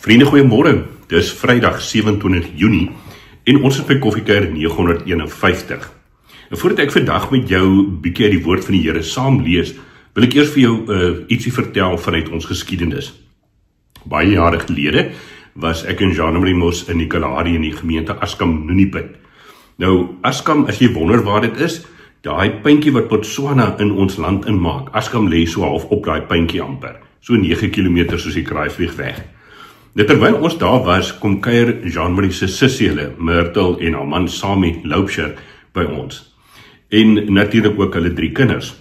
Vriende, goeiemôre. Dis Vrydag 27 Junie en ons is by Koffiekuier 951. En voordat ek vandag met jou bietjie uit die woord van die Here saam lees, wil ek eers vir jou ietsie vertel vanuit ons geskiedenis. Baie jare gelede was ek en Jean-Marie Mos in die Kalahari in die gemeente Askam Nuniput. Nou, Askam, as jy wonder waar dit is, daai puntjie wat Botswana in ons land inmaak. Askam lê so half op daai puntjie amper, so 9 kilometer soos die kraaivlieg weg. Terwyl ons daar was, kom kuier Jean-Marie se sussie, Myrtle en haar man Sami Loubser by ons. En natuurlik ook hulle 3 kinders.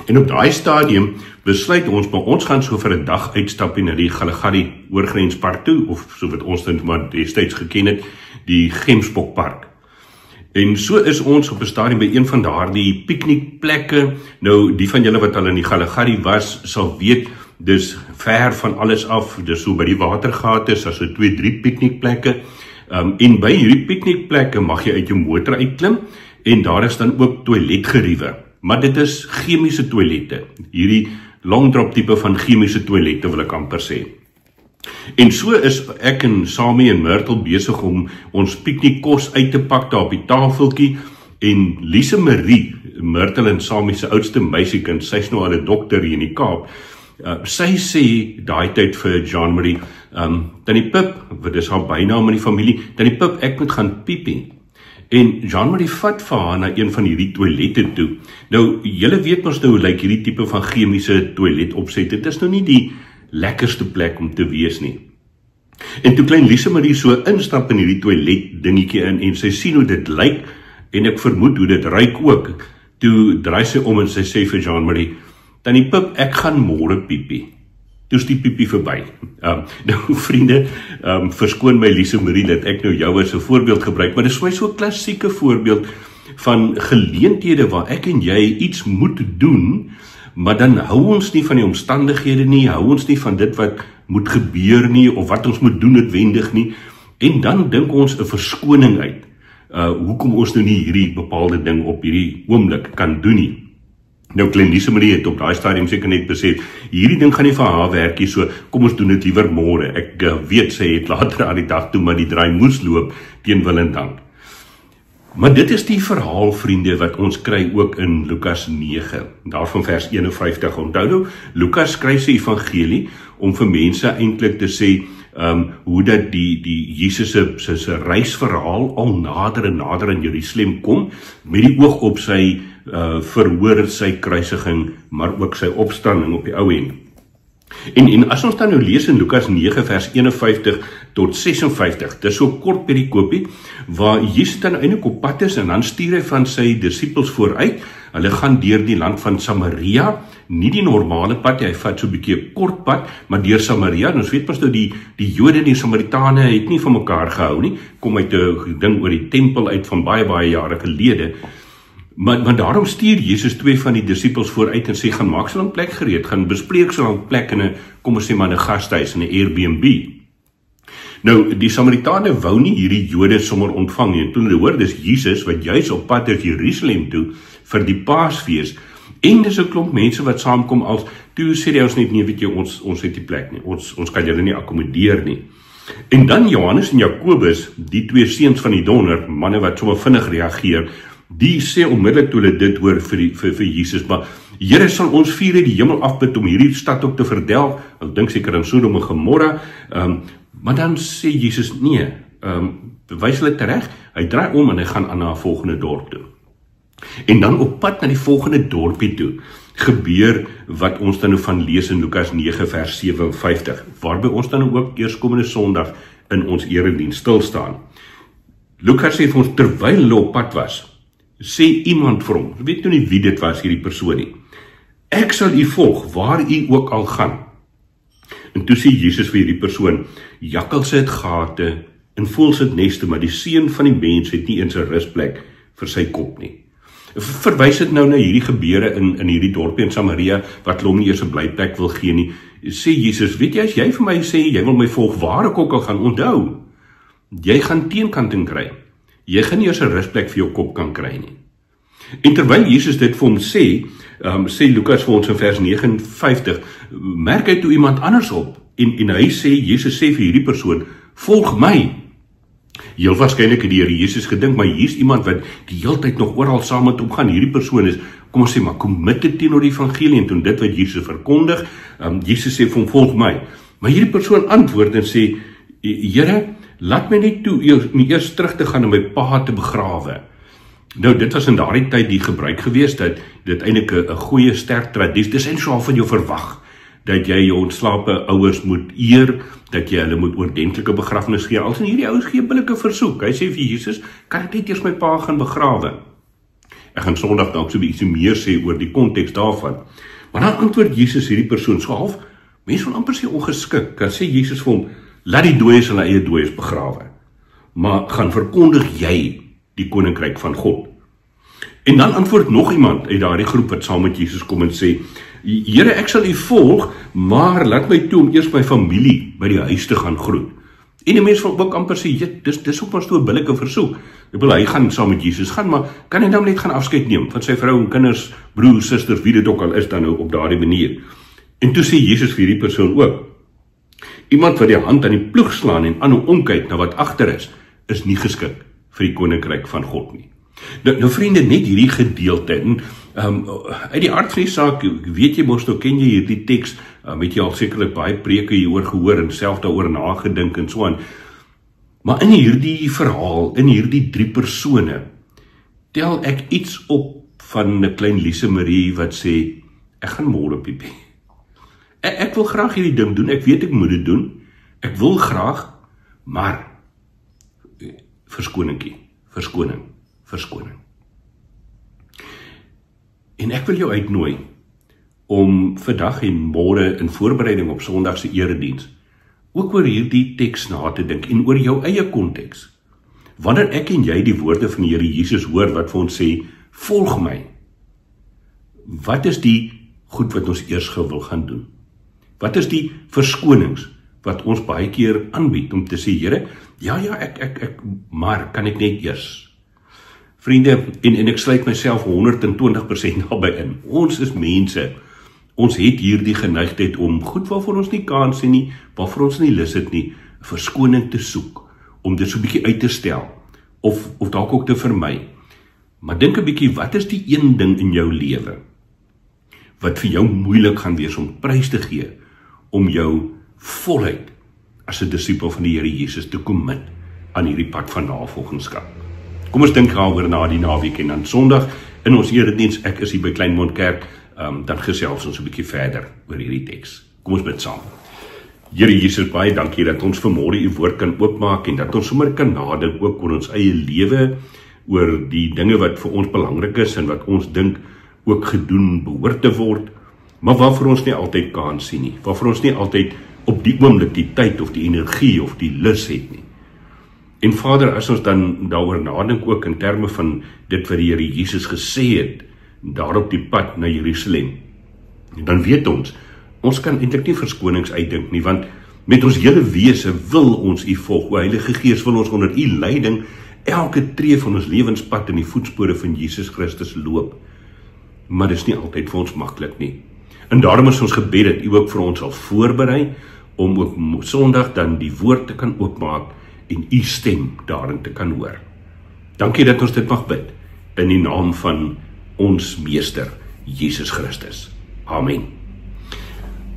En op daai stadium besluit ons, maar ons gaan so vir 'n dag uitstapie na die Galagadi oorgrenspark toe, of so wat ons dit maar destyds geken het, die Gemsbokpark. En so is ons op 'n stadium by een van daardie piknikplekke. Nou, die van julle wat al in die Galagadi was, sal weet, dis ver van alles af, dis so by die watergate, is so 2-3 piknikplekke. En by hierdie piknikplekke mag jy uit jou motor uitklim, en daar is dan ook toiletgeriewe. Maar dit is chemiese toilette, hierdie long drop tipe van chemiese toilette wil ek amper sê. En so is ek en Sami en Myrtle besig om ons piknikkos uit te pak daar op die tafeltjie, en Lise Marie, Myrtle en Sami se oudste meisiekind, sy's nou al 'n dokter hier in die Kaap, sy sê daai tyd vir Jean-Marie, Tannie Pip, wat is haar bynaam in die familie, Tannie Pip, ek moet gaan piepie. En Jean-Marie vat vir haar na een van hierdie toilette toe. Nou, julle weet mos nou hoe lyk hierdie tipe van chemiese toilet opset. Dit is nou nie die lekkerste plek om te wees nie. En toe klein Lise Marie so instap in hierdie toilet dingetjie in, en sy sien hoe dit lyk, en ek vermoed hoe dit ruik ook, toe draai sy om en sy sê vir Jean-Marie, Tannie Pip, ek gaan môre piepie. Toe is die piepie verby. Nou vriende, verskoon my Lise Marie dat ek nou jou as 'n voorbeeld gebruik, maar dit is so 'n klassieke voorbeeld van geleenthede waar ek en jy iets moet doen, maar dan hou ons nie van die omstandighede nie, hou ons nie van dit wat moet gebeur nie, of wat ons moet doen noodwendig nie, en dan dink ons 'n verskoning uit, hoekom ons nou nie hierdie bepaalde ding op hierdie oomblik kan doen nie. Nou, klein Lise Marie het op daai stadium seker net besef, hierdie ding gaan nie vir haar werkie, so kom ons doen dit liewer môre. Ek weet sy het later aan die dag toe, maar die draai moes loop teen wil en dank. Maar dit is die verhaal, vriende, wat ons kry ook in Lukas 9, daarvan vers 51. Onthou nou, Lukas skryf sy evangelie om vir mense eintlik te sê, hoe dat die Jesus se reisverhaal al nader en nader in Jerusalem kom, met die oog op sy verhoor, sy kruisiging, maar ook sy opstanding op die ou end. En as ons dan nou lees in Lukas 9 vers 51 tot 56, dis so kort perikoopie, waar Jesus dan eintlik op pad is, en dan stuur hy van sy disippels vooruit. Hulle gaan deur die land van Samaria, nie die normale pad, hy vat so 'n bietjie 'n kort pad, maar deur Samaria. En ons weet pas nou die Jode en die Samaritane het nie van mekaar gehou nie, kom uit 'n ding oor die tempel uit van baie jare gelede. Maar daarom stuur Jesus 2 van die disippels vooruit en sê, gaan maak so 'n plek gereed, gaan bespreek so 'n plek in 'n, kom ons sê maar 'n gastehuis, in 'n Airbnb. Nou, die Samaritane wou nie hierdie Jode sommer ontvang nie, en toe hulle hoor, dis Jesus wat juis op pad is Jerusalem toe vir die Paasfees, en dis 'n klomp mense wat saamkom als, toe sê ons net, nee, weet jy, ons het die plek nie, ons kan julle nie akkommodeer nie. En dan Johannes en Jakobus, die 2 seuns van die donder, manne wat sommer vinnig reageer, die sê onmiddellik toe hulle dit hoor vir Jesus, maar Here, sal ons vuur uit die hemel afbid om hierdie stad ook te verdelg? Ek dink seker aan Sodom en Gomorra, maar dan sê Jesus, nee, wys hulle tereg, hy draai om en hy gaan aan na 'n volgende dorp toe. En dan op pad na die volgende dorpie toe, gebeur wat ons dan nou van lees in Lukas 9 vers 57, waarby ons dan nou ook eerskomende Sondag in ons erediens stil staan. Lukas sê vir ons, terwyl hulle op pad was, sê iemand vir hom, weet nou nie wie dit was, hierdie persoon nie, ek sal u volg, waar u ook al gaan. En toe sê Jesus vir hierdie persoon, jakkals het gate, en voëls het neste, maar die seun van die mens het nie eens 'n rusplek vir sy kop nie. Verwys dit nou na hierdie gebeure in hierdie dorpie in Samaria, wat hulle hom nie eers 'n blyplek wil gee nie. Sê Jesus, weet jy, as jy vir my sê, jy wil my volg, waar ek ook al gaan, onthou, jy gaan teenkanting kry. Jy gaan nie eers 'n rusplek vir jou kop kan kry nie. En terwyl Jesus dit vir hom sê, sê Lukas vir ons in vers 59, merk hy toe iemand anders op, En hy sê, Jesus sê vir hierdie persoon, volg my. Heel waarskynlik het die Here Jesus gedink, maar hier's iemand wat die hele tyd nog oral saam met hom gaan. Hierdie persoon is, kom ons sê maar, committed teenoor die evangelie en toen dit wat Jesus verkondig, Jesus sê vir hom, volg my. Maar hierdie persoon antwoord en sê, Here, laat my net toe, om eers terug te gaan en my pa te begrawe. Nou, dit was in daardie tyd die gebruik gewees, dat dit eintlik 'n goeie sterk tradisie, dis eintlik so van jou verwag, dat jy jou ontslape ouers moet eer, dat jy hulle moet oordentlike begrafnis gee, als en hierdie ouers gee billike versoek. Hy sê vir Jesus, kan ek net eers my pa gaan begrawe? Ek gaan Sondag dalk so 'n bietjie meer sê oor die konteks daarvan. Maar dan antwoord Jesus hierdie persoon so half, mense wil amper sê ongeskik, dan sê Jesus vir hom, laat die dooies hulle eie dooies begrawe, maar gaan verkondig jy die koninkryk van God. En dan antwoord nog iemand uit daardie groep wat saam met Jesus kom en sê, Here, ek sal u volg, maar laat my toe om eers my familie by die huis te gaan groet. En die mens wil ook amper sê, dis ook maar so 'n billike versoek. Ek bedoel, hy gaan saam met Jesus gaan, maar kan hy dan net gaan afskeid neem van sy vrou en kinders, broers, susters, wie dit ook al is dan nou op daardie manier. En toe sê Jesus vir hierdie persoon ook, iemand wat die hand aan die ploeg slaan en aanhou omkyk na wat agter is nie geskik vir die koninkryk van God nie. Nou vriende, net hierdie gedeelte, en uit die aard van die saak, weet jy mos, nou ken jy hierdie teks, het jy al sekerlik baie preke hieroor gehoor en self daaroor nagedink en so aan. Maar in hierdie verhaal, in hierdie 3 persone, tel ek iets op van 'n klein Lise Marie wat sê, ek gaan môre piepie. Ek wil graag hierdie ding doen, ek weet ek moet dit doen, ek wil graag, maar verskoningkie, verskoning. En ek wil jou uitnooi om vandag en môre in voorbereiding op Sondag se erediens ook oor hierdie teks na te dink en oor jou eie konteks. Wanneer ek en jy die woorde van die Here Jesus hoor wat vir ons sê, volg my. Wat is die goed wat ons eers wil gaan doen? Wat is die verskonings wat ons baie keer aanbied om te sê, Here, ja, maar kan ek net eers? Vriende, en ek sluit myself 120% daarbey in. Ons is mense, ons het hierdie geneigtheid om goed waarvoor ons nie kans sien nie, waarvoor ons nie lus het nie, verskoning te soek, om dit so 'n bietjie uit te stel, of dalk ook te vermy. Maar dink 'n bietjie, wat is die een ding in jou lewe, wat vir jou moeilik gaan wees om prys te gee, om jou voluit, as 'n disipel van die Here Jesus te commit aan hierdie pad van navolgingskap. Kom ons dink daaroor na die naweek en dan Sondag in ons erediens, ek is hier by Kleinmond Kerk, dan gesels ons 'n bietjie verder oor hierdie teks. Kom ons bid saam. Here Jesus, baie dankie dat ons vanmôre u woord kan oopmaak en dat ons sommer kan nadink ook oor ons eie lewe, oor die dinge wat vir ons belangrik is en wat ons dink ook gedoen behoort te word, maar waarvoor ons nie altyd kans sien nie, waarvoor ons nie altyd op die oomblik die tyd of die energie of die lus het nie. En Vader, as ons dan daaroor nadink ook in terme van dit wat die Here Jesus gesê het, daar op die pad na Jerusalem, dan weet ons kan eintlik nie verskonings uitdink nie, want met ons hele wese wil ons u volg, o Heilige Gees, wil ons onder u leiding elke tree van ons lewenspad in die voetspore van Jesus Christus loop. Maar dit is nie altyd vir ons maklik nie. En daarom is ons gebed dat u ook vir ons sal voorberei, om ook Sondag dan die woord te kan oopmaak, en u stem daarin te kan hoor. Dankie dat ons dit mag bid, in die naam van ons Meester, Jesus Christus. Amen.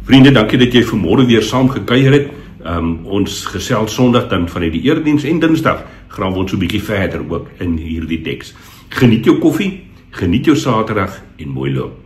Vriende, dankie dat jy vanmôre weer saam gekuier het. Ons gesels Sondag dan vanuit die erediens en Dinsdag gaan ons so 'n bietjie verder ook in hierdie teks. Geniet jou koffie, geniet jou Saterdag en mooi loop.